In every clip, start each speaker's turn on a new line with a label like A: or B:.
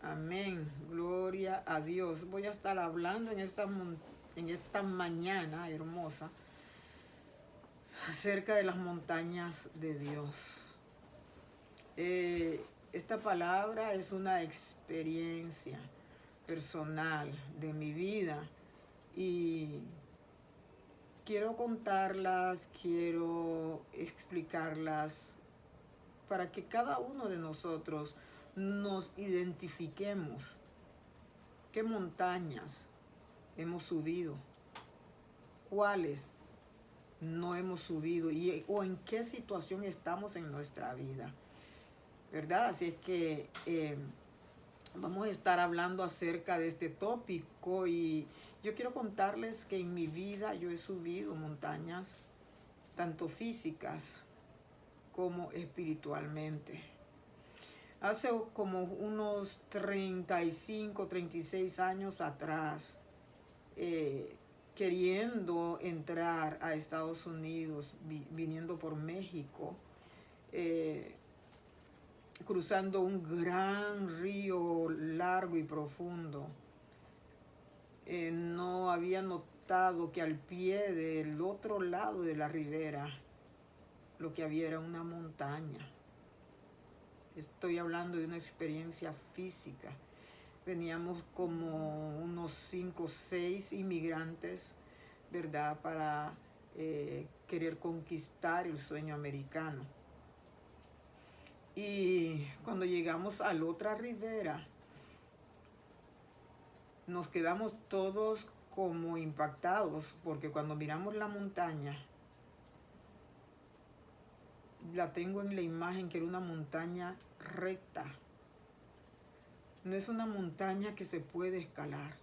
A: Amén. Gloria a Dios. Voy a estar hablando en esta mañana hermosa acerca de las montañas de Dios. Esta palabra es una experiencia personal de mi vida y quiero contarlas, quiero explicarlas para que cada uno de nosotros nos identifiquemos qué montañas hemos subido, cuáles no hemos subido o en qué situación estamos en nuestra vida, ¿verdad? Así es que vamos a estar hablando acerca de este tópico y yo quiero contarles que en mi vida yo he subido montañas, tanto físicas como espiritualmente. Hace como unos 35, 36 años atrás, queriendo entrar a Estados Unidos, viniendo por México, cruzando un gran río largo y profundo, no había notado que al pie del otro lado de la ribera lo que había era una montaña. Estoy hablando de una experiencia física. Veníamos como unos 5 o 6 inmigrantes, ¿verdad? Para querer conquistar el sueño americano. Y cuando llegamos a la otra ribera, nos quedamos todos como impactados, porque cuando miramos la montaña, la tengo en la imagen que era una montaña recta. No es una montaña que se puede escalar.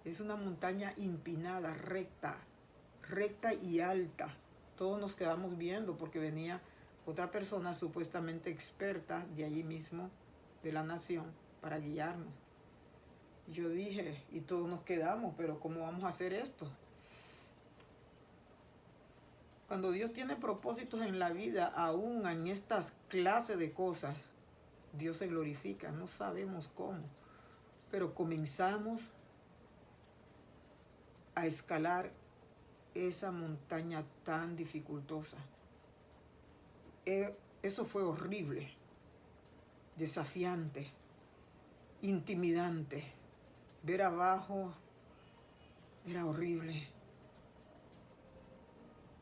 A: Es una montaña empinada, recta y alta. Todos nos quedamos viendo porque venía otra persona supuestamente experta de allí mismo, de la nación, para guiarnos. Yo dije, y todos nos quedamos, pero ¿cómo vamos a hacer esto? Cuando Dios tiene propósitos en la vida, aún en estas clases de cosas, Dios se glorifica. No sabemos cómo, pero comenzamos a escalar esa montaña tan dificultosa. Eso fue horrible, desafiante, intimidante. Ver abajo era horrible,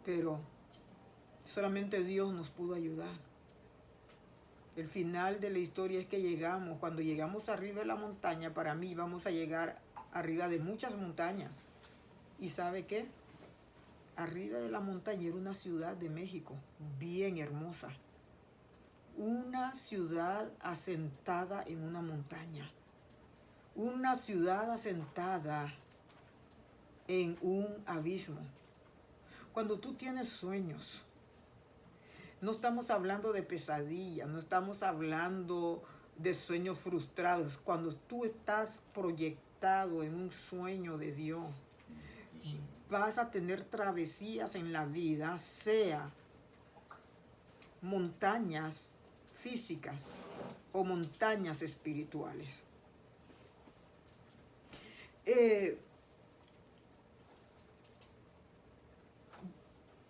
A: pero solamente Dios nos pudo ayudar. El final de la historia es que cuando llegamos arriba de la montaña, para mí vamos a llegar arriba de muchas montañas. ¿Y sabe qué? Arriba de la montaña era una ciudad de México, bien hermosa. Una ciudad asentada en una montaña. Una ciudad asentada en un abismo. Cuando tú tienes sueños, no estamos hablando de pesadillas, no estamos hablando de sueños frustrados. Cuando tú estás proyectado en un sueño de Dios, vas a tener travesías en la vida, sea montañas físicas o montañas espirituales.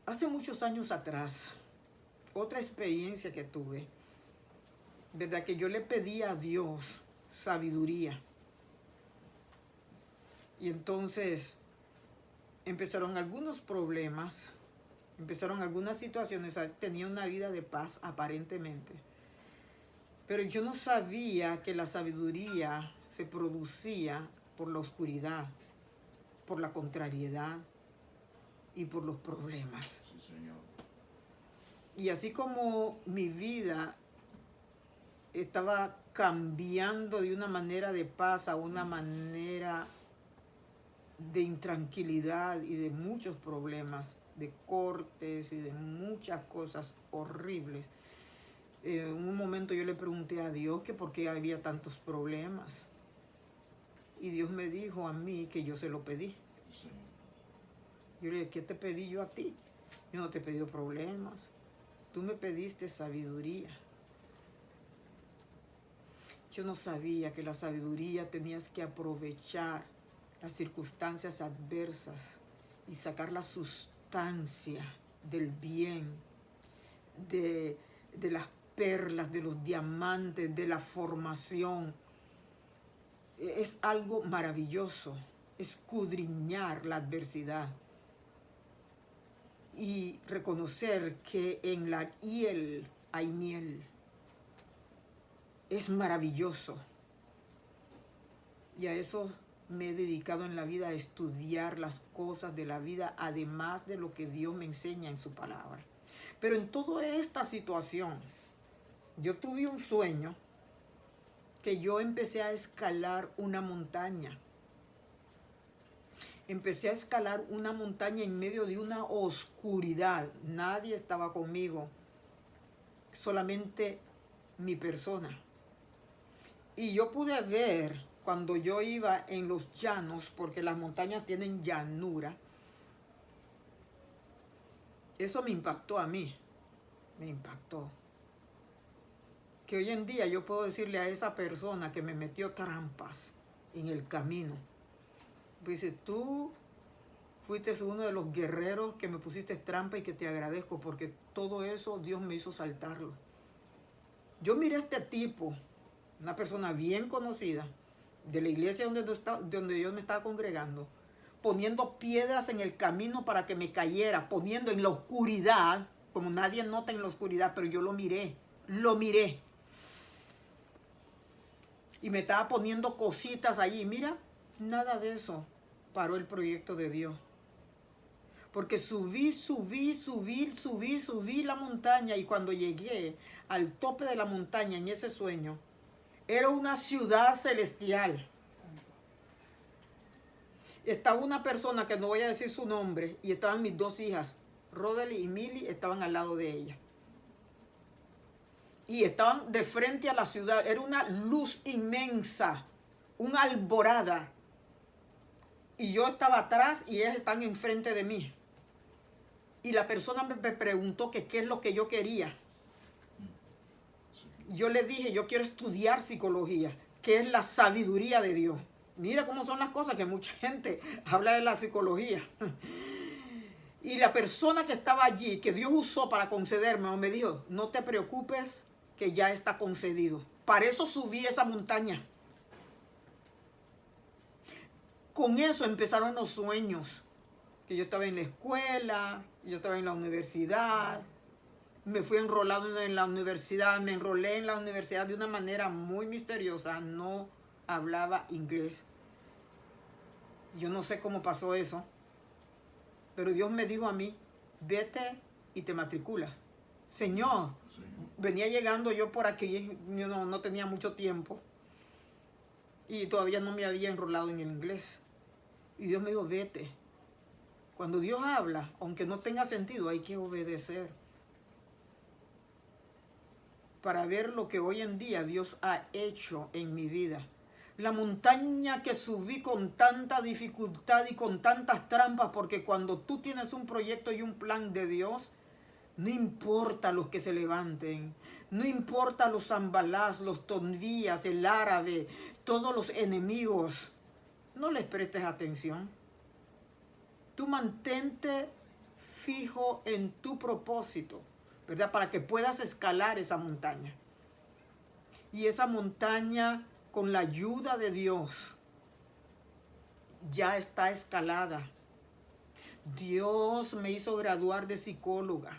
A: Hace muchos años atrás, otra experiencia que tuve, ¿verdad? Que yo le pedí a Dios sabiduría. Y entonces empezaron algunos problemas, empezaron algunas situaciones, tenía una vida de paz aparentemente. Pero yo no sabía que la sabiduría se producía por la oscuridad, por la contrariedad y por los problemas.
B: Sí, Señor.
A: Y así como mi vida estaba cambiando de una manera de paz a una manera de intranquilidad y de muchos problemas, de cortes y de muchas cosas horribles. En un momento yo le pregunté a Dios que por qué había tantos problemas. Y Dios me dijo a mí que yo se lo pedí.
B: Sí.
A: Yo le dije, ¿qué te pedí yo a ti? Yo no te he pedido problemas. Tú me pediste sabiduría. Yo no sabía que la sabiduría tenías que aprovechar las circunstancias adversas y sacar la sustancia del bien, de las perlas, de los diamantes, de la formación. Es algo maravilloso, escudriñar la adversidad y reconocer que en la hiel hay miel. Es maravilloso. Y a eso me he dedicado en la vida, a estudiar las cosas de la vida, además de lo que Dios me enseña en su palabra. Pero en toda esta situación, yo tuve un sueño que yo empecé a escalar una montaña. Empecé a escalar una montaña en medio de una oscuridad. Nadie estaba conmigo, solamente mi persona. Y yo pude ver cuando yo iba en los llanos, porque las montañas tienen llanura. Eso me impactó a mí, me impactó. Que hoy en día yo puedo decirle a esa persona que me metió trampas en el camino. Dice, tú fuiste uno de los guerreros que me pusiste trampa y que te agradezco porque todo eso Dios me hizo saltarlo. Yo miré a este tipo, una persona bien conocida, de la iglesia donde yo me estaba congregando, poniendo piedras en el camino para que me cayera, poniendo en la oscuridad, como nadie nota en la oscuridad, pero yo lo miré. Y me estaba poniendo cositas allí. Mira, nada de eso paró el proyecto de Dios. Porque subí la montaña, y cuando llegué al tope de la montaña en ese sueño, era una ciudad celestial. Estaba una persona que no voy a decir su nombre, y estaban mis dos hijas, Rodely y Milly, estaban al lado de ella. Y estaban de frente a la ciudad. Era una luz inmensa, una alborada. Y yo estaba atrás y ellas están enfrente de mí. Y la persona me preguntó que qué es lo que yo quería. Yo le dije, yo quiero estudiar psicología, que es la sabiduría de Dios. Mira cómo son las cosas, que mucha gente habla de la psicología. Y la persona que estaba allí, que Dios usó para concederme, me dijo, no te preocupes, que ya está concedido. Para eso subí esa montaña. Con eso empezaron los sueños. Que yo estaba en la escuela, yo estaba en la universidad, me fui enrolado en la universidad, me enrolé en la universidad de una manera muy misteriosa, no hablaba inglés. Yo no sé cómo pasó eso, pero Dios me dijo a mí, vete y te matriculas. Señor, venía llegando yo por aquí, yo no tenía mucho tiempo y todavía no me había enrolado en el inglés. Y Dios me dijo, vete. Cuando Dios habla, aunque no tenga sentido, hay que obedecer. Para ver lo que hoy en día Dios ha hecho en mi vida. La montaña que subí con tanta dificultad y con tantas trampas, porque cuando tú tienes un proyecto y un plan de Dios, no importa los que se levanten, no importa los Zambalás, los Tobías, el árabe, todos los enemigos, no les prestes atención. Tú mantente fijo en tu propósito, ¿verdad? Para que puedas escalar esa montaña. Y esa montaña, con la ayuda de Dios, ya está escalada. Dios me hizo graduar de psicóloga.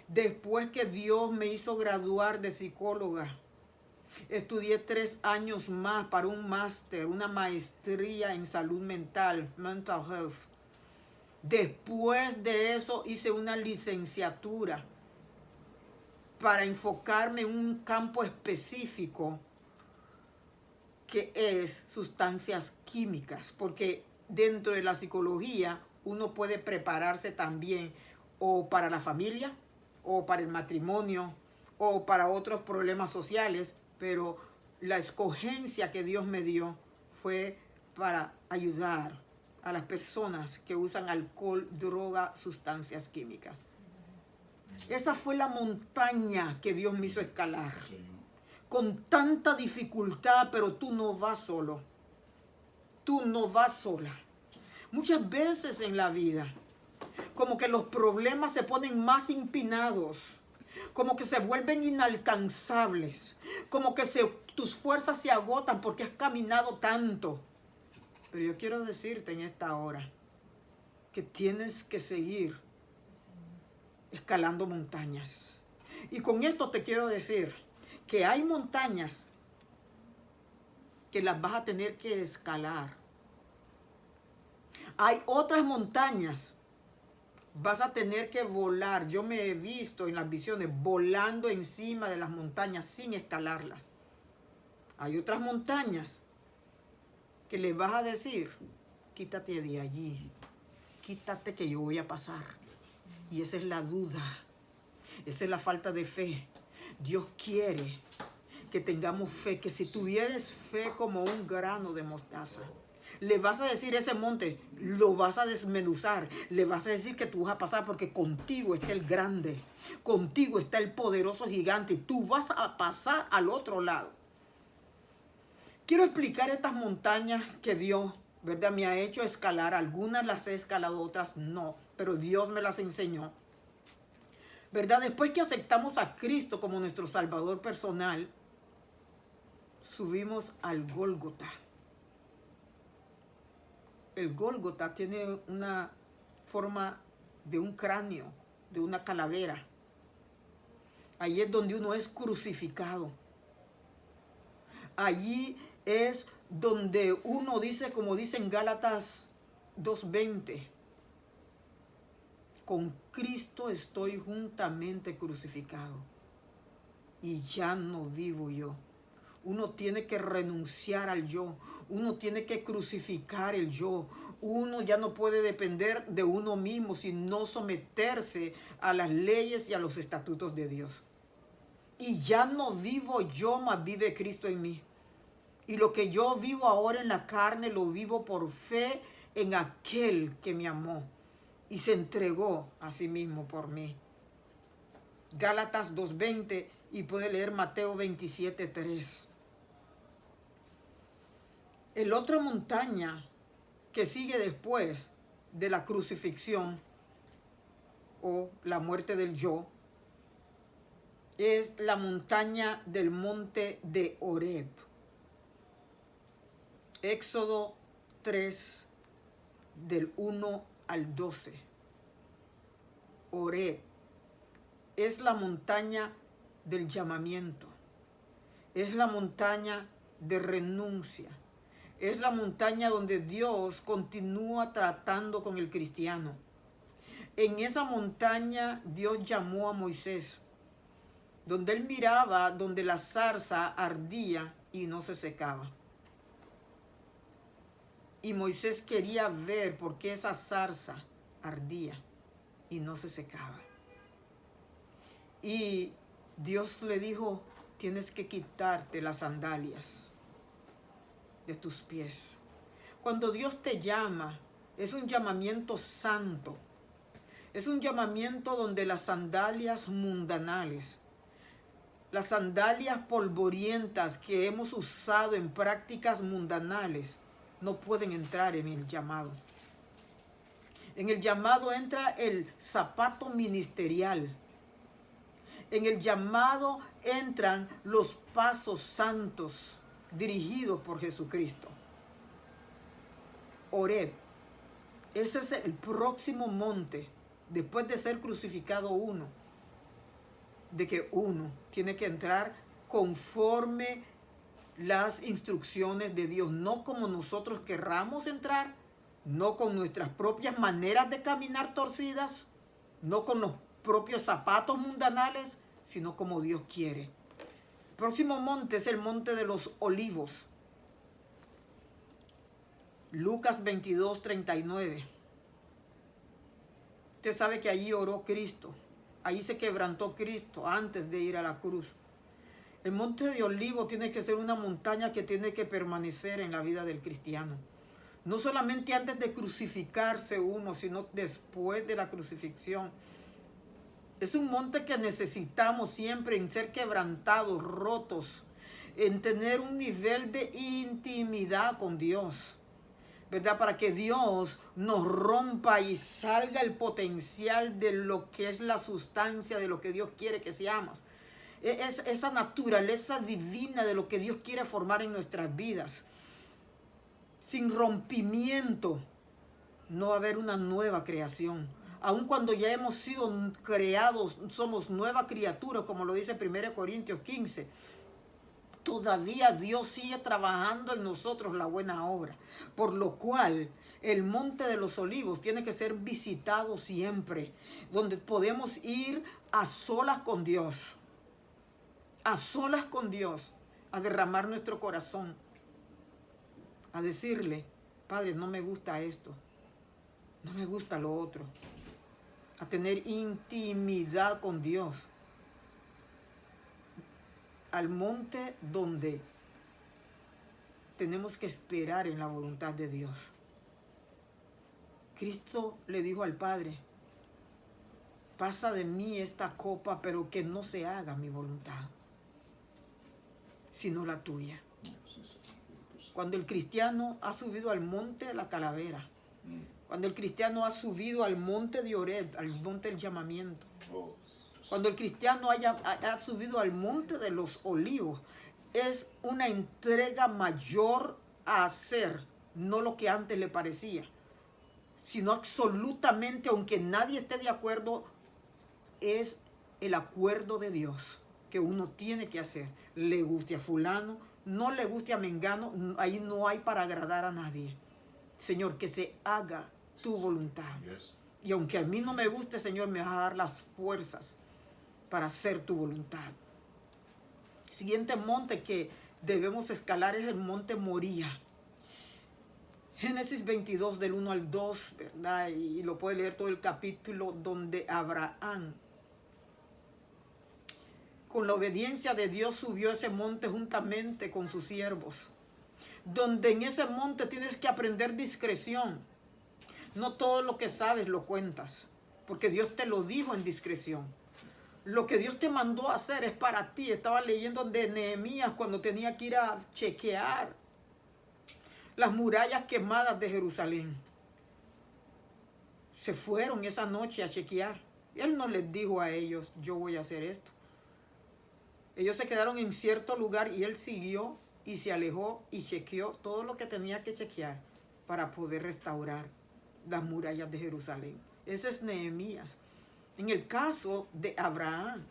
A: Después que Dios me hizo graduar de psicóloga, estudié 3 años más para un máster, una maestría en salud mental, mental health. Después de eso hice una licenciatura para enfocarme en un campo específico que es sustancias químicas, porque dentro de la psicología uno puede prepararse también o para la familia, o para el matrimonio, o para otros problemas sociales, pero la escogencia que Dios me dio fue para ayudar a las personas que usan alcohol, droga, sustancias químicas. Esa fue la montaña que Dios me hizo escalar. con tanta dificultad, pero tú no vas solo. Tú no vas sola. Muchas veces en la vida, como que los problemas se ponen más empinados, como que se vuelven inalcanzables, como que tus fuerzas se agotan porque has caminado tanto. Pero yo quiero decirte en esta hora que tienes que seguir escalando montañas. Y con esto te quiero decir que hay montañas que las vas a tener que escalar. Hay otras montañas, vas a tener que volar. Yo me he visto en las visiones volando encima de las montañas sin escalarlas. Hay otras montañas que le vas a decir, quítate de allí, quítate que yo voy a pasar. Y esa es la duda, esa es la falta de fe. Dios quiere que tengamos fe, que si tuvieres fe como un grano de mostaza, le vas a decir a ese monte, lo vas a desmenuzar, le vas a decir que tú vas a pasar porque contigo está el grande, contigo está el poderoso gigante, tú vas a pasar al otro lado. Quiero explicar estas montañas que Dios, ¿verdad?, me ha hecho escalar. Algunas las he escalado, otras no, pero Dios me las enseñó. ¿Verdad? Después que aceptamos a Cristo como nuestro Salvador personal, subimos al Gólgota. El Gólgota tiene una forma de un cráneo, de una calavera. Ahí es donde uno es crucificado. Allí es donde uno dice, como dice en Gálatas 2:20, con Cristo estoy juntamente crucificado y ya no vivo yo. Uno tiene que renunciar al yo, uno tiene que crucificar el yo. Uno ya no puede depender de uno mismo, sino someterse a las leyes y a los estatutos de Dios. Y ya no vivo yo, mas vive Cristo en mí. Y lo que yo vivo ahora en la carne, lo vivo por fe en aquel que me amó y se entregó a sí mismo por mí. Gálatas 2:20 y puede leer Mateo 27:3. El otra montaña que sigue después de la crucifixión o la muerte del yo es la montaña del monte de Horeb. Éxodo 3, del 1 al 12. Horeb es la montaña del llamamiento. Es la montaña de renuncia. Es la montaña donde Dios continúa tratando con el cristiano. En esa montaña Dios llamó a Moisés, donde él miraba donde la zarza ardía y no se secaba. Y Moisés quería ver por qué esa zarza ardía y no se secaba. Y Dios le dijo, tienes que quitarte las sandalias de tus pies. Cuando Dios te llama, es un llamamiento santo. Es un llamamiento donde las sandalias mundanales, las sandalias polvorientas que hemos usado en prácticas mundanales, no pueden entrar en el llamado. En el llamado entra el zapato ministerial. En el llamado entran los pasos santos dirigidos por Jesucristo. Horeb, ese es el próximo monte, después de ser crucificado uno, de que uno tiene que entrar conforme las instrucciones de Dios, no como nosotros querramos entrar, no con nuestras propias maneras de caminar torcidas, no con los propios zapatos mundanales, sino como Dios quiere. El próximo monte es el monte de los olivos. Lucas 22:39. Usted sabe que allí oró Cristo, allí se quebrantó Cristo antes de ir a la cruz. El monte de Olivos tiene que ser una montaña que tiene que permanecer en la vida del cristiano. No solamente antes de crucificarse uno, sino después de la crucifixión. Es un monte que necesitamos siempre en ser quebrantados, rotos, en tener un nivel de intimidad con Dios, ¿verdad? Para que Dios nos rompa y salga el potencial de lo que es la sustancia de lo que Dios quiere que seamos. Es esa naturaleza divina de lo que Dios quiere formar en nuestras vidas. Sin rompimiento no va a haber una nueva creación. Aun cuando ya hemos sido creados, somos nueva criatura, como lo dice 1 Corintios 15. Todavía Dios sigue trabajando en nosotros la buena obra. Por lo cual el Monte de los Olivos tiene que ser visitado siempre. Donde podemos ir a solas con Dios. A solas con Dios. A derramar nuestro corazón. A decirle, Padre, no me gusta esto. No me gusta lo otro. A tener intimidad con Dios. Al monte donde tenemos que esperar en la voluntad de Dios. Cristo le dijo al Padre, pasa de mí esta copa, pero que no se haga mi voluntad, sino la tuya. Cuando el cristiano ha subido al monte de la calavera, cuando el cristiano ha subido al monte de Oreb, al monte del llamamiento, cuando el cristiano ha subido al monte de los olivos, es una entrega mayor a hacer, no lo que antes le parecía, sino absolutamente, aunque nadie esté de acuerdo, es el acuerdo de Dios que uno tiene que hacer. Le guste a fulano, no le guste a mengano, ahí no hay para agradar a nadie. Señor, que se haga tu voluntad. Y aunque a mí no me guste, Señor, me vas a dar las fuerzas para hacer tu voluntad. Siguiente monte que debemos escalar es el monte Moría. Génesis 22 del 1 al 2, ¿verdad? Y lo puede leer todo el capítulo, donde Abraham, con la obediencia de Dios, subió a ese monte juntamente con sus siervos. Donde en ese monte tienes que aprender discreción. No todo lo que sabes lo cuentas, porque Dios te lo dijo en discreción. Lo que Dios te mandó a hacer es para ti. Estaba leyendo de Nehemías cuando tenía que ir a chequear las murallas quemadas de Jerusalén. Se fueron esa noche a chequear. Él no les dijo a ellos, yo voy a hacer esto. Ellos se quedaron en cierto lugar y él siguió y se alejó y chequeó todo lo que tenía que chequear para poder restaurar las murallas de Jerusalén. Ese es Nehemías. En el caso de Abraham,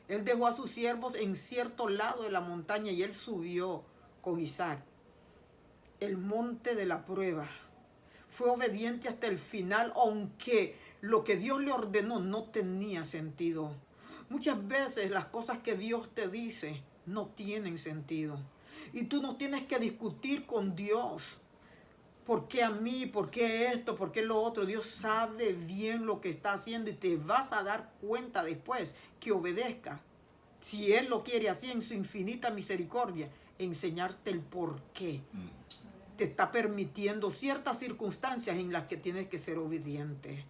A: él dejó a sus siervos en cierto lado de la montaña y él subió con Isaac. El monte de la prueba. Fue obediente hasta el final, aunque lo que Dios le ordenó no tenía sentido. Muchas veces las cosas que Dios te dice no tienen sentido. Y tú no tienes que discutir con Dios. ¿Por qué a mí? ¿Por qué esto? ¿Por qué lo otro? Dios sabe bien lo que está haciendo y te vas a dar cuenta después que obedezca. Si Él lo quiere así en su infinita misericordia, enseñarte el por qué. Te está permitiendo ciertas circunstancias en las que tienes que ser obediente.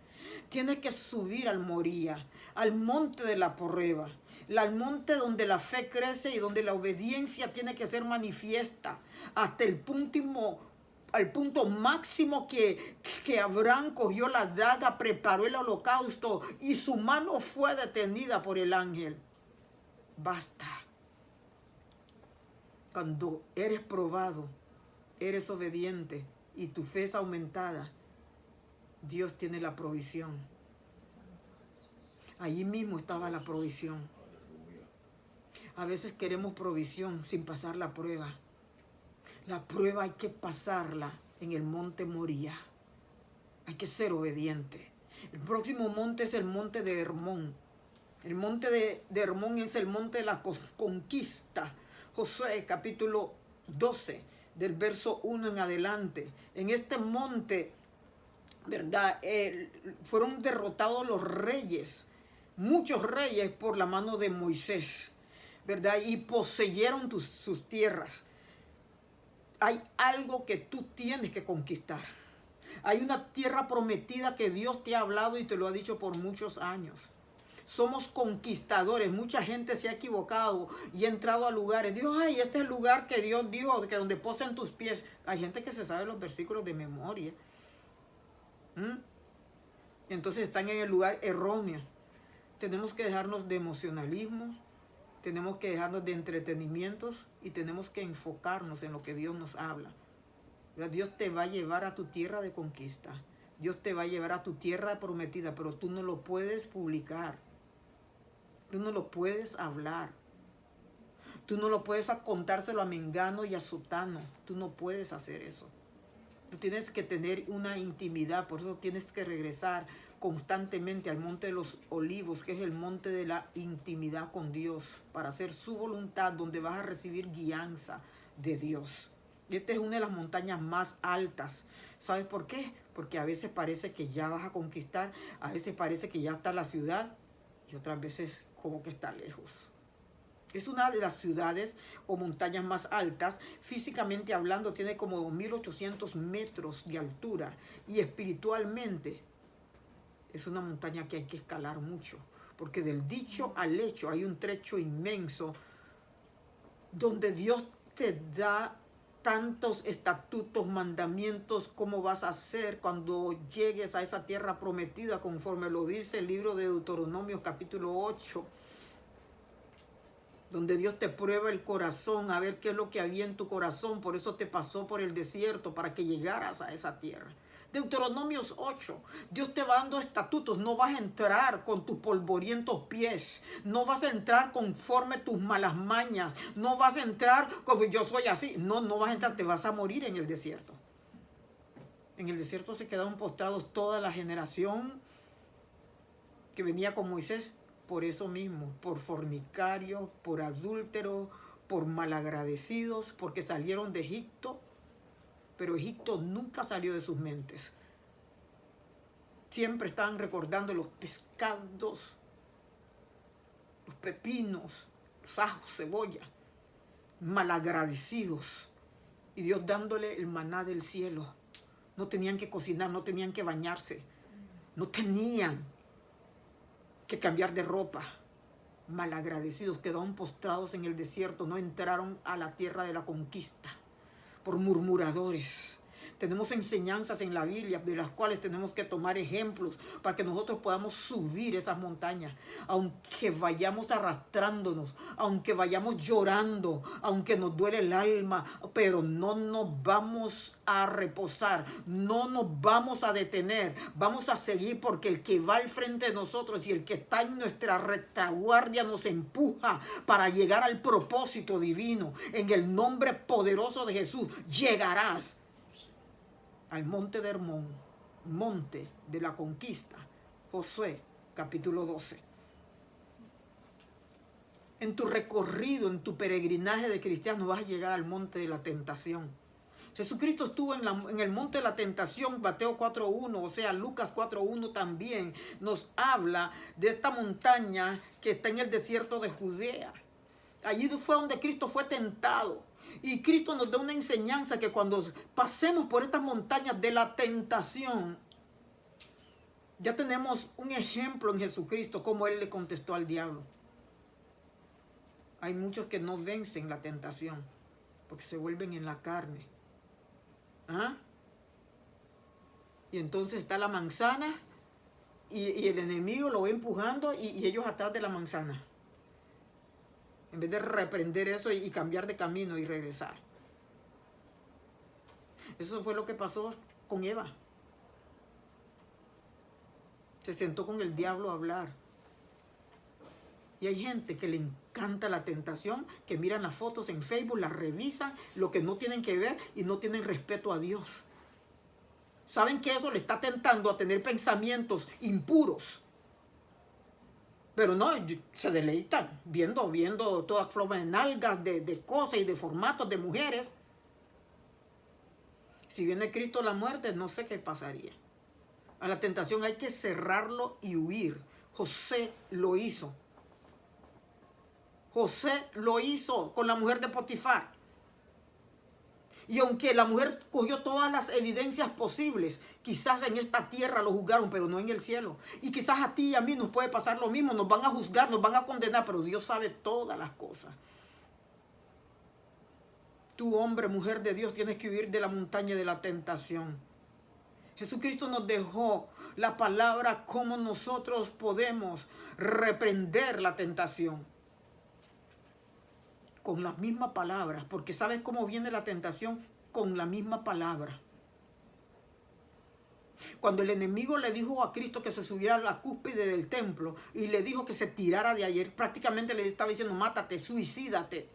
A: Tienes que subir al Moría, al monte de la prueba, al monte donde la fe crece y donde la obediencia tiene que ser manifiesta hasta el punto máximo que Abraham cogió la daga, preparó el holocausto y su mano fue detenida por el ángel. Basta. Cuando eres probado, eres obediente y tu fe es aumentada, Dios tiene la provisión. Allí mismo estaba la provisión. A veces queremos provisión sin pasar la prueba. La prueba hay que pasarla en el monte Moría. Hay que ser obediente. El próximo monte es el monte de Hermón. El monte de Hermón es el monte de la conquista. Josué capítulo 12, del verso 1 en adelante. En este monte, ¿verdad? Fueron derrotados los reyes, muchos reyes por la mano de Moisés, ¿verdad? Y poseyeron sus tierras. Hay algo que tú tienes que conquistar. Hay una tierra prometida que Dios te ha hablado y te lo ha dicho por muchos años. Somos conquistadores. Mucha gente se ha equivocado y ha entrado a lugares. Dios, ay, este es el lugar que Dios dijo, que donde posan tus pies. Hay gente que se sabe los versículos de memoria. Entonces están en el lugar erróneo. Tenemos que dejarnos de emocionalismos, tenemos que dejarnos de entretenimientos y tenemos que enfocarnos en lo que Dios nos habla. Dios te va a llevar a tu tierra de conquista. Dios te va a llevar a tu tierra prometida, pero tú no lo puedes publicar. Tú no lo puedes hablar. Tú no lo puedes contárselo a Mengano y a Sutano. Tú no puedes hacer eso. Tú tienes que tener una intimidad, por eso tienes que regresar constantemente al Monte de los Olivos, que es el monte de la intimidad con Dios, para hacer su voluntad, donde vas a recibir guianza de Dios. Y esta es una de las montañas más altas. ¿Sabes por qué? Porque a veces parece que ya vas a conquistar, a veces parece que ya está la ciudad y otras veces como que está lejos. Es una de las ciudades o montañas más altas. Físicamente hablando, tiene como 2.800 metros de altura. Y espiritualmente, es una montaña que hay que escalar mucho. Porque del dicho al hecho hay un trecho inmenso donde Dios te da tantos estatutos, mandamientos, cómo vas a hacer cuando llegues a esa tierra prometida, conforme lo dice el libro de Deuteronomio capítulo 8. Donde Dios te prueba el corazón, a ver qué es lo que había en tu corazón. Por eso te pasó por el desierto, para que llegaras a esa tierra. Deuteronomios 8, Dios te va dando estatutos. No vas a entrar con tus polvorientos pies. No vas a entrar conforme tus malas mañas. No vas a entrar como yo soy así. No, no vas a entrar, te vas a morir en el desierto. En el desierto se quedaron postrados toda la generación que venía con Moisés. Por eso mismo, por fornicarios, por adúlteros, por malagradecidos, porque salieron de Egipto, pero Egipto nunca salió de sus mentes. Siempre estaban recordando los pescados, los pepinos, los ajos, cebolla, malagradecidos. Y Dios dándole el maná del cielo. No tenían que cocinar, no tenían que bañarse, no tenían que cambiar de ropa. Malagradecidos, quedaron postrados en el desierto, no entraron a la tierra de la conquista por murmuradores. Tenemos enseñanzas en la Biblia de las cuales tenemos que tomar ejemplos para que nosotros podamos subir esas montañas, aunque vayamos arrastrándonos, aunque vayamos llorando, aunque nos duele el alma, pero no nos vamos a reposar, no nos vamos a detener, vamos a seguir, porque el que va al frente de nosotros y el que está en nuestra retaguardia nos empuja para llegar al propósito divino. En el nombre poderoso de Jesús llegarás al monte de Hermón, monte de la conquista. Josué, capítulo 12. En tu recorrido, en tu peregrinaje de cristiano, vas a llegar al monte de la tentación. Jesucristo estuvo en el monte de la tentación. Mateo 4.1, o sea, Lucas 4.1 también nos habla de esta montaña que está en el desierto de Judea. Allí fue donde Cristo fue tentado. Y Cristo nos da una enseñanza que cuando pasemos por estas montañas de la tentación, ya tenemos un ejemplo en Jesucristo, como Él le contestó al diablo. Hay muchos que no vencen la tentación porque se vuelven en la carne. ¿Ah? Y entonces está la manzana y el enemigo lo va empujando y ellos atrás de la manzana. En vez de reprender eso y cambiar de camino y regresar. Eso fue lo que pasó con Eva. Se sentó con el diablo a hablar. Y hay gente que le encanta la tentación, que miran las fotos en Facebook, las revisan, lo que no tienen que ver y no tienen respeto a Dios. Saben que eso le está tentando a tener pensamientos impuros. Pero no, se deleitan viendo todas formas de nalgas, de cosas y de formatos de mujeres. Si viene Cristo la muerte, no sé qué pasaría. A la tentación hay que cerrarlo y huir. José lo hizo. José lo hizo con la mujer de Potifar. Y aunque la mujer cogió todas las evidencias posibles, quizás en esta tierra lo juzgaron, pero no en el cielo. Y quizás a ti y a mí nos puede pasar lo mismo, nos van a juzgar, nos van a condenar, pero Dios sabe todas las cosas. Tú, hombre, mujer de Dios, tienes que huir de la montaña de la tentación. Jesucristo nos dejó la palabra cómo nosotros podemos reprender la tentación. Con las mismas palabras, porque ¿sabes cómo viene la tentación? Con la misma palabra. Cuando el enemigo le dijo a Cristo que se subiera a la cúspide del templo y le dijo que se tirara de ayer, prácticamente le estaba diciendo, mátate, suicídate.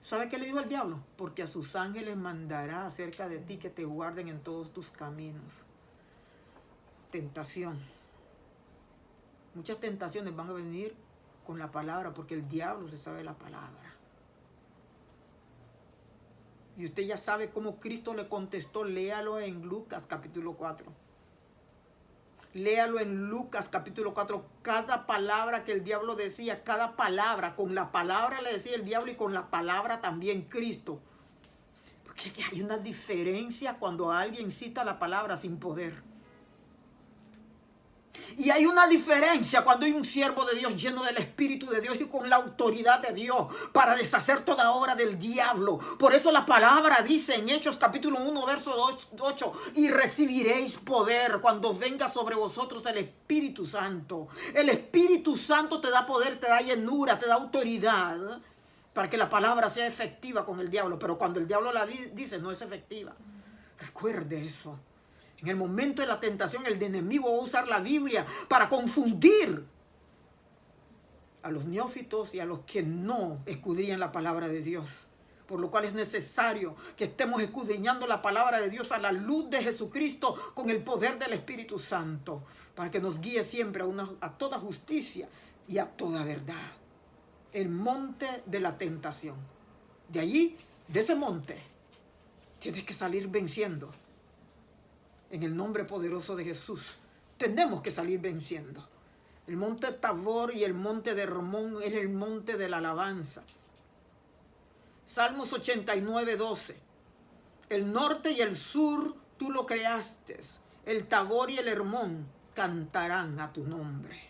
A: ¿Sabe qué le dijo el diablo? Porque a sus ángeles mandará acerca de ti que te guarden en todos tus caminos. Tentación. Muchas tentaciones van a venir con la palabra, porque el diablo se sabe la palabra. Y usted ya sabe cómo Cristo le contestó. Léalo en Lucas capítulo 4. Léalo en Lucas capítulo 4. Cada palabra que el diablo decía, cada palabra, con la palabra le decía el diablo y con la palabra también Cristo. Porque hay una diferencia cuando alguien cita la palabra sin poder. Y hay una diferencia cuando hay un siervo de Dios lleno del Espíritu de Dios y con la autoridad de Dios para deshacer toda obra del diablo. Por eso la palabra dice en Hechos capítulo 1 verso 8, y recibiréis poder cuando venga sobre vosotros el Espíritu Santo. El Espíritu Santo te da poder, te da llenura, te da autoridad para que la palabra sea efectiva con el diablo. Pero cuando el diablo la dice, no es efectiva. Recuerde eso. En el momento de la tentación, el enemigo va a usar la Biblia para confundir a los neófitos y a los que no escudriñan la palabra de Dios. Por lo cual es necesario que estemos escudriñando la palabra de Dios a la luz de Jesucristo con el poder del Espíritu Santo, para que nos guíe siempre a toda justicia y a toda verdad. El monte de la tentación. De allí, de ese monte, tienes que salir venciendo. En el nombre poderoso de Jesús, tenemos que salir venciendo. El monte Tabor y el monte de Hermón es el monte de la alabanza. Salmos 89, 12. El norte y el sur tú lo creaste. El Tabor y el Hermón cantarán a tu nombre.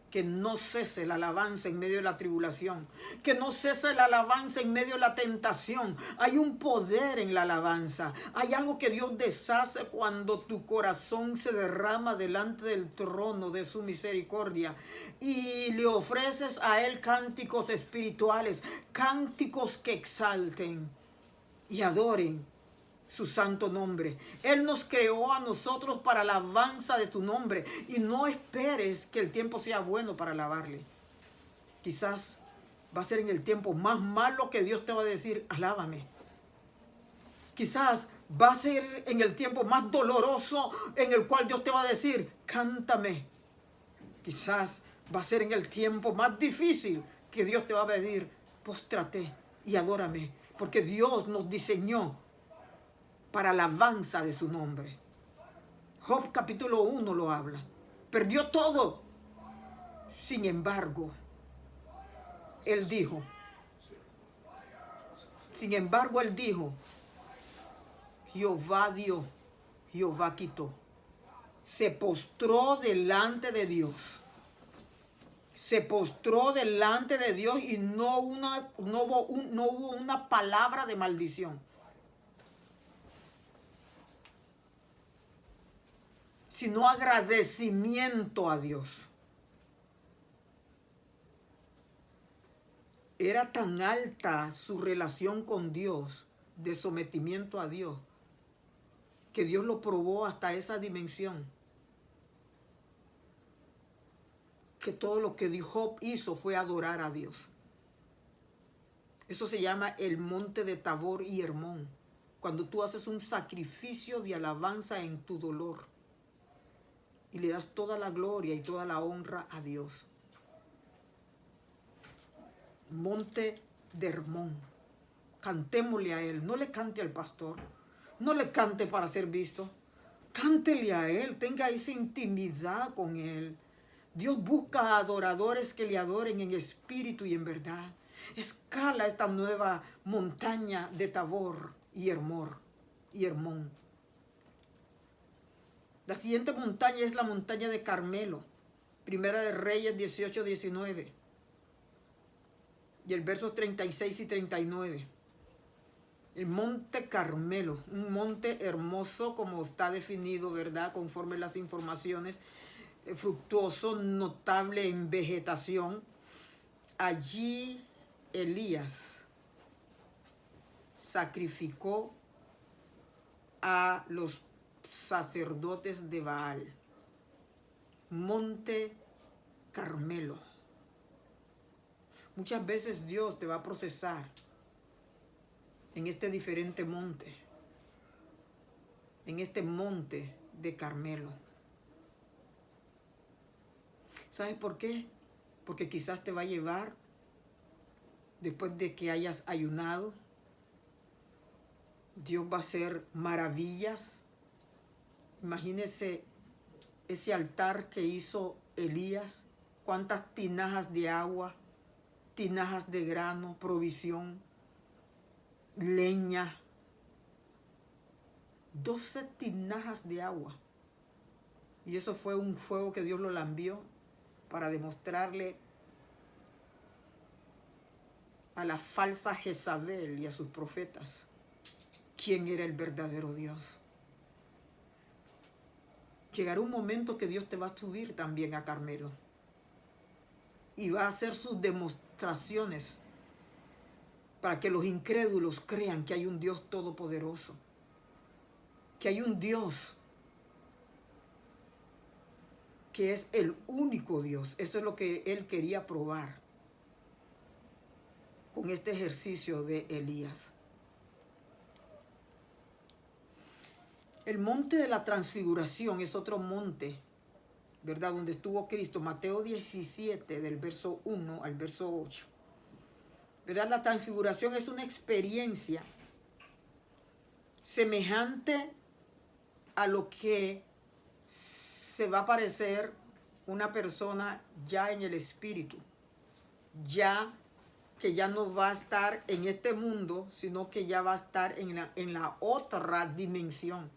A: Que no cese la alabanza en medio de la tribulación. Que no cese la alabanza en medio de la tentación. Hay un poder en la alabanza. Hay algo que Dios deshace cuando tu corazón se derrama delante del trono de su misericordia. Y le ofreces a Él cánticos espirituales. Cánticos que exalten y adoren su santo nombre. Él nos creó a nosotros para la alabanza de tu nombre. Y no esperes que el tiempo sea bueno para alabarle. Quizás va a ser en el tiempo más malo que Dios te va a decir, alábame. Quizás va a ser en el tiempo más doloroso en el cual Dios te va a decir, cántame. Quizás va a ser en el tiempo más difícil que Dios te va a pedir, póstrate y adórame. Porque Dios nos diseñó para la alabanza de su nombre. Job capítulo 1 lo habla. Perdió todo. Sin embargo, él dijo, Jehová dio, Jehová quitó. Se postró delante de Dios. Se postró delante de Dios y no hubo una palabra de maldición. Sino agradecimiento a Dios. Era tan alta su relación con Dios, de sometimiento a Dios, que Dios lo probó hasta esa dimensión. Que todo lo que Job hizo fue adorar a Dios. Eso se llama el monte de Tabor y Hermón. Cuando tú haces un sacrificio de alabanza en tu dolor. Y le das toda la gloria y toda la honra a Dios. Monte de Hermón. Cantémosle a Él. No le cante al pastor. No le cante para ser visto. Cántele a Él. Tenga esa intimidad con Él. Dios busca adoradores que le adoren en espíritu y en verdad. Escala esta nueva montaña de Tabor y Hermón. La siguiente montaña es la montaña de Carmelo. Primera de Reyes 18-19. Y el versos 36 y 39. El monte Carmelo, un monte hermoso como está definido, ¿verdad? Conforme las informaciones, fructuoso, notable en vegetación. Allí Elías sacrificó a los sacerdotes de Baal. Monte Carmelo. Muchas veces Dios te va a procesar en este diferente monte, en este monte de Carmelo. ¿Sabes por qué? Porque quizás te va a llevar, después de que hayas ayunado, Dios va a hacer maravillas. Imagínese ese altar que hizo Elías, cuántas tinajas de agua, tinajas de grano, provisión, leña, 12 tinajas de agua. Y eso fue un fuego que Dios lo lambió para demostrarle a la falsa Jezabel y a sus profetas quién era el verdadero Dios. Llegará un momento que Dios te va a subir también a Carmelo y va a hacer sus demostraciones para que los incrédulos crean que hay un Dios todopoderoso, que hay un Dios que es el único Dios. Eso es lo que él quería probar con este ejercicio de Elías. El monte de la transfiguración es otro monte, ¿verdad? Donde estuvo Cristo. Mateo 17, del verso 1 al verso 8. ¿Verdad? La transfiguración es una experiencia semejante a lo que se va a parecer una persona ya en el espíritu, ya que ya no va a estar en este mundo, sino que ya va a estar en la otra dimensión.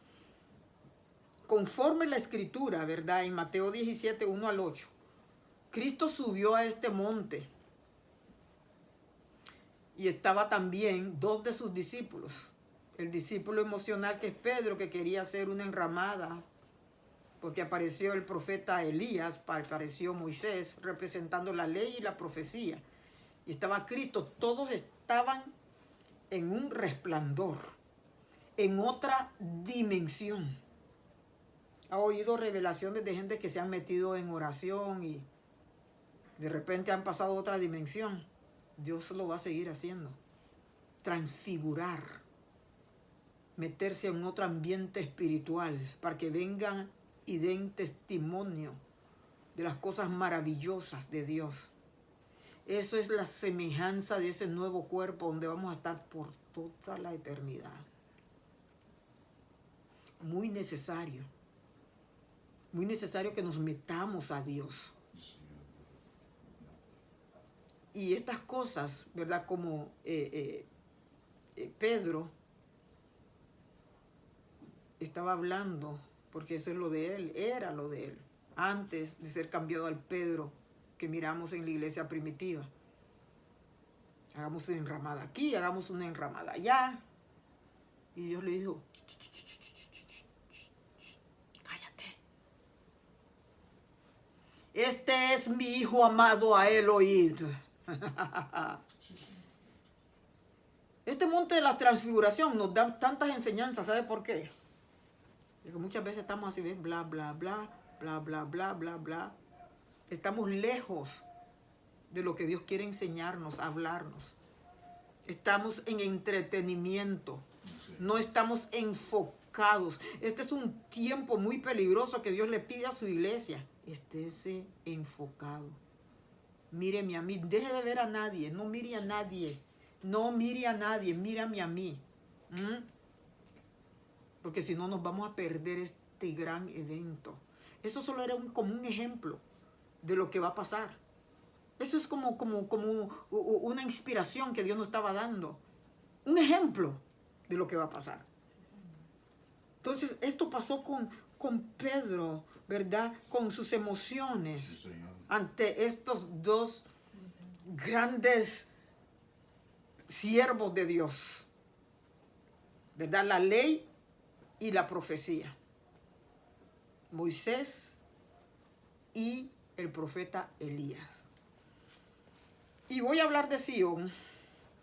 A: Conforme la escritura, ¿verdad? En Mateo 17, 1 al 8, Cristo subió a este monte y estaba también 2 de sus discípulos. El discípulo emocional, que es Pedro, que quería hacer una enramada, porque apareció el profeta Elías, apareció Moisés, representando la ley y la profecía. Y estaba Cristo. Todos estaban en un resplandor, en otra dimensión. Ha oído revelaciones de gente que se han metido en oración y de repente han pasado a otra dimensión. Dios lo va a seguir haciendo. Transfigurar. Meterse en otro ambiente espiritual para que vengan y den testimonio de las cosas maravillosas de Dios. Eso es la semejanza de ese nuevo cuerpo donde vamos a estar por toda la eternidad. Muy necesario que nos metamos a Dios. Y estas cosas, ¿verdad? Como Pedro estaba hablando, porque eso es lo de él, era lo de él, antes de ser cambiado al Pedro que miramos en la iglesia primitiva. Hagamos una enramada aquí, hagamos una enramada allá. Y Dios le dijo, cállate. Este es mi hijo amado, a él oíd. Este monte de la transfiguración nos da tantas enseñanzas, ¿sabe por qué? Porque muchas veces estamos así, ¿ves? Bla, bla, bla, bla, bla, bla, bla, bla. Estamos lejos de lo que Dios quiere enseñarnos, hablarnos. Estamos en entretenimiento. No estamos enfocados. Este es un tiempo muy peligroso que Dios le pide a su iglesia. Estése enfocado. Míreme a mí. Deje de ver a nadie. No mire a nadie. No mire a nadie. Mírame a mí. Porque si no nos vamos a perder este gran evento. Eso solo era como un ejemplo de lo que va a pasar. Eso es como una inspiración que Dios nos estaba dando. Un ejemplo de lo que va a pasar. Entonces, esto pasó con Pedro, ¿verdad? Con sus emociones
B: Sí,
A: ante estos dos grandes siervos de Dios, ¿verdad? La ley y la profecía. Moisés y el profeta Elías. Y voy a hablar de Sión,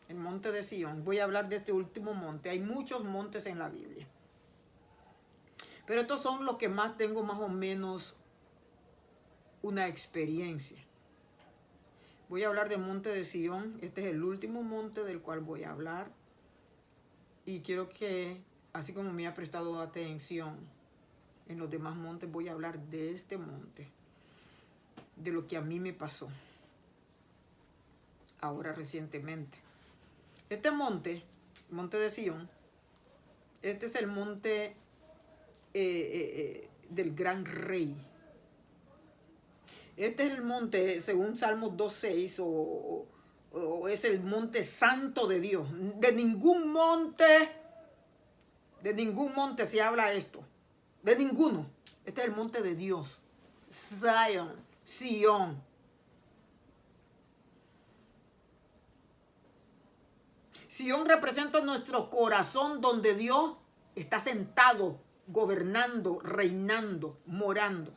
A: el monte de Sión. Voy a hablar de este último monte. Hay muchos montes en la Biblia. Pero estos son los que más tengo más o menos una experiencia. Voy a hablar del monte de Sión. Este es el último monte del cual voy a hablar. Y quiero que, así como me ha prestado atención en los demás montes, voy a hablar de este monte. De lo que a mí me pasó. Ahora recientemente. Este monte, monte de Sión, este es el monte del gran rey. Este es el monte, según Salmos 2.6, o es el monte santo de Dios. De ningún monte se habla esto. De ninguno. Este es el monte de Dios. Sión. Sión representa nuestro corazón donde Dios está sentado, gobernando, reinando, morando.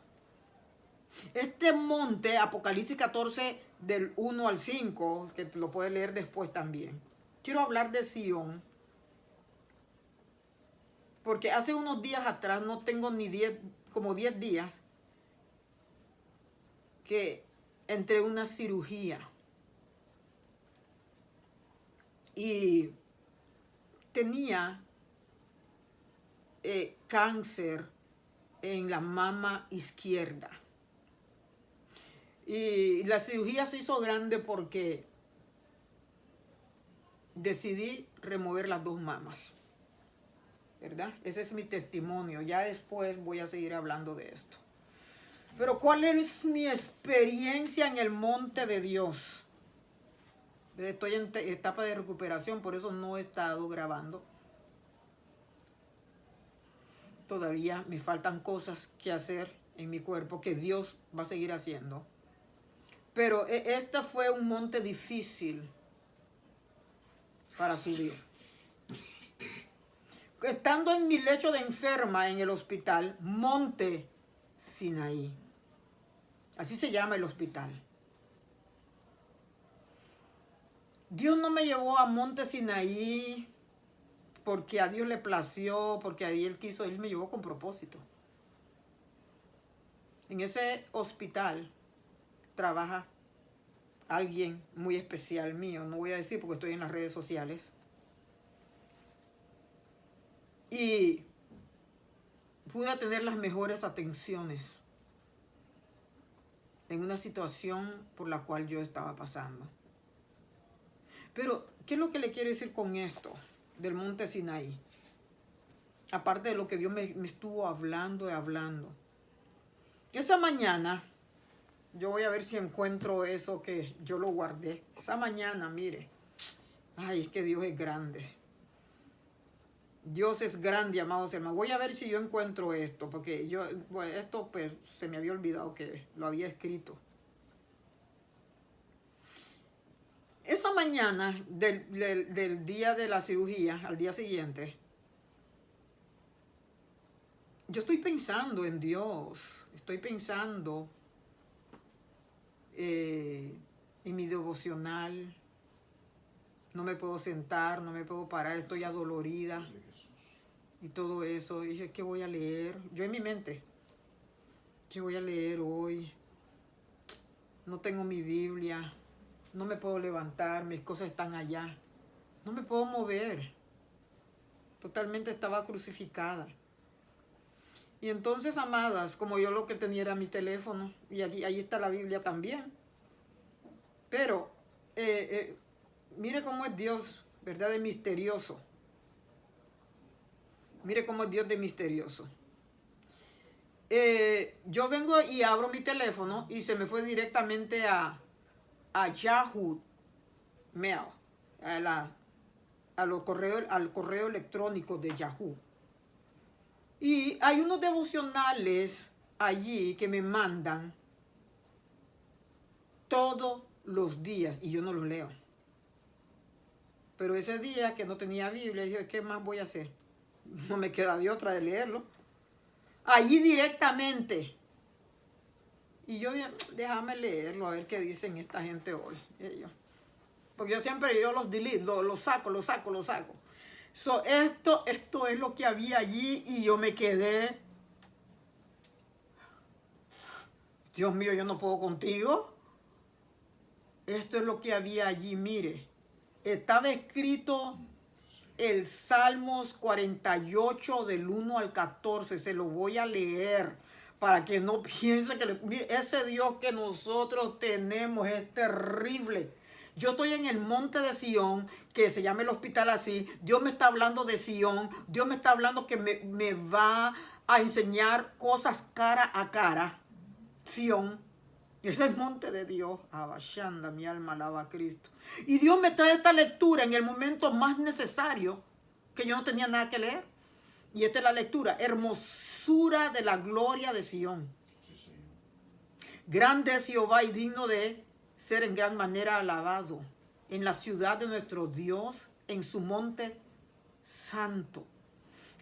A: Este monte, Apocalipsis 14, del 1 al 5, que lo puedes leer después también. Quiero hablar de Sión, porque hace unos días atrás, no tengo ni 10 días, que entré en una cirugía. Y tenía cáncer en la mama izquierda. Y la cirugía se hizo grande porque decidí remover las dos mamas, ¿verdad? Ese es mi testimonio. Ya después voy a seguir hablando de esto. Pero ¿cuál es mi experiencia en el monte de Dios? Estoy en etapa de recuperación, por eso no he estado grabando. Todavía me faltan cosas que hacer en mi cuerpo que Dios va a seguir haciendo. Pero este fue un monte difícil para subir. Estando en mi lecho de enferma en el hospital, Monte Sinaí. Así se llama el hospital. Dios no me llevó a Monte Sinaí porque a Dios le plació, porque ahí Él quiso, Él me llevó con propósito. En ese hospital trabaja alguien muy especial mío, no voy a decir porque estoy en las redes sociales. Y pude tener las mejores atenciones en una situación por la cual yo estaba pasando. Pero, ¿qué es lo que le quiero decir con esto del monte Sinaí? Aparte de lo que Dios me estuvo hablando y hablando. Esa mañana, yo voy a ver si encuentro eso que yo lo guardé. Esa mañana, mire. Ay, es que Dios es grande. Dios es grande, amados hermanos. Voy a ver si yo encuentro esto, porque esto pues se me había olvidado que lo había escrito. Esa mañana del día de la cirugía, al día siguiente, yo estoy pensando en Dios, estoy pensando en mi devocional. No me puedo sentar, no me puedo parar, estoy adolorida y todo eso. Y dije, ¿qué voy a leer? Yo en mi mente, ¿qué voy a leer hoy? No tengo mi Biblia. No me puedo levantar, mis cosas están allá. No me puedo mover. Totalmente estaba crucificada. Y entonces, amadas, como yo lo que tenía era mi teléfono, y ahí está la Biblia también. Pero, mire cómo es Dios, ¿verdad? De misterioso. Mire cómo es Dios de misterioso. Yo vengo y abro mi teléfono y se me fue directamente a a Yahoo Mail, al correo electrónico de Yahoo. Y hay unos devocionales allí que me mandan todos los días y yo no los leo. Pero ese día que no tenía Biblia, dije, ¿qué más voy a hacer? No me queda de otra de leerlo. Allí directamente. Y yo, déjame leerlo, a ver qué dicen esta gente hoy. Porque yo siempre los delete, los saco. So, esto es lo que había allí y yo me quedé. Dios mío, yo no puedo contigo. Esto es lo que había allí, mire. Estaba escrito el Salmos 48 del 1 al 14. Se lo voy a leer para que no piense que... Mire, ese Dios que nosotros tenemos es terrible. Yo estoy en el monte de Sión, que se llama el hospital así. Dios me está hablando de Sión. Dios me está hablando que me va a enseñar cosas cara a cara. Sión. Es el monte de Dios. Abashanda, mi alma alaba a Cristo. Y Dios me trae esta lectura en el momento más necesario, que yo no tenía nada que leer. Y esta es la lectura. Hermosura de la gloria de Sión. Grande es Jehová y digno de ser en gran manera alabado. En la ciudad de nuestro Dios, en su monte santo.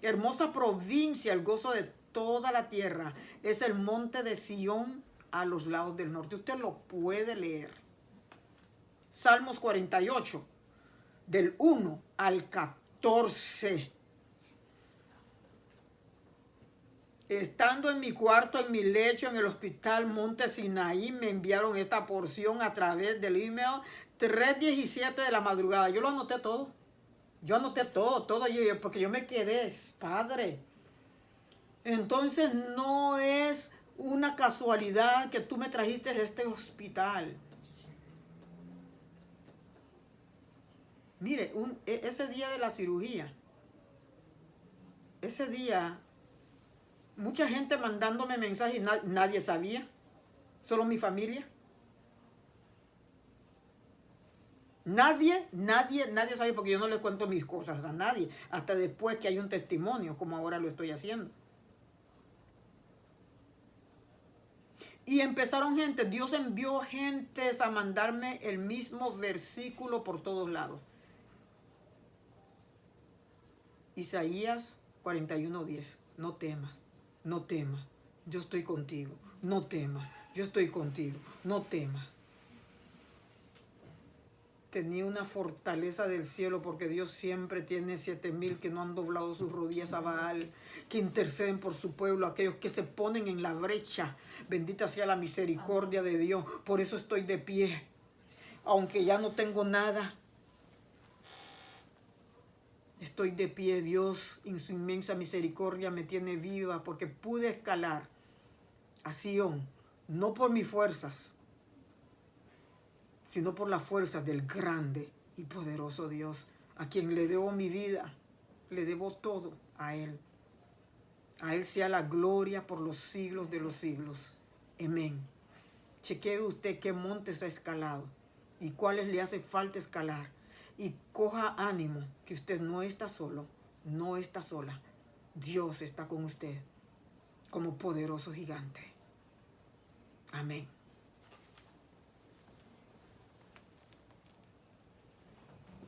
A: Hermosa provincia, el gozo de toda la tierra. Es el monte de Sión a los lados del norte. Usted lo puede leer. Salmos 48, del 1 al 14. Estando en mi cuarto, en mi lecho, en el hospital Monte Sinaí, me enviaron esta porción a través del email 3:17 de la madrugada. Yo lo anoté todo. Yo anoté todo, porque yo me quedé, Padre. Entonces no es una casualidad que tú me trajiste a este hospital. Mire, ese día de la cirugía, ese día, mucha gente mandándome mensajes y nadie sabía, solo mi familia. Nadie sabía, porque yo no le cuento mis cosas a nadie, hasta después que hay un testimonio, como ahora lo estoy haciendo. Y empezaron gente, Dios envió gentes a mandarme el mismo versículo por todos lados. Isaías 41:10. No temas, no temas, yo estoy contigo. No temas, yo estoy contigo. No temas. Tenía una fortaleza del cielo, porque Dios siempre tiene 7,000 que no han doblado sus rodillas a Baal, que interceden por su pueblo, aquellos que se ponen en la brecha. Bendita sea la misericordia de Dios. Por eso estoy de pie, aunque ya no tengo nada. Estoy de pie. Dios en su inmensa misericordia me tiene viva, porque pude escalar a Sión, no por mis fuerzas, sino por las fuerzas del grande y poderoso Dios, a quien le debo mi vida, le debo todo a Él. A Él sea la gloria por los siglos de los siglos. Amén. Chequee usted qué montes ha escalado y cuáles le hace falta escalar. Y coja ánimo, que usted no está solo, no está sola. Dios está con usted como poderoso gigante. Amén.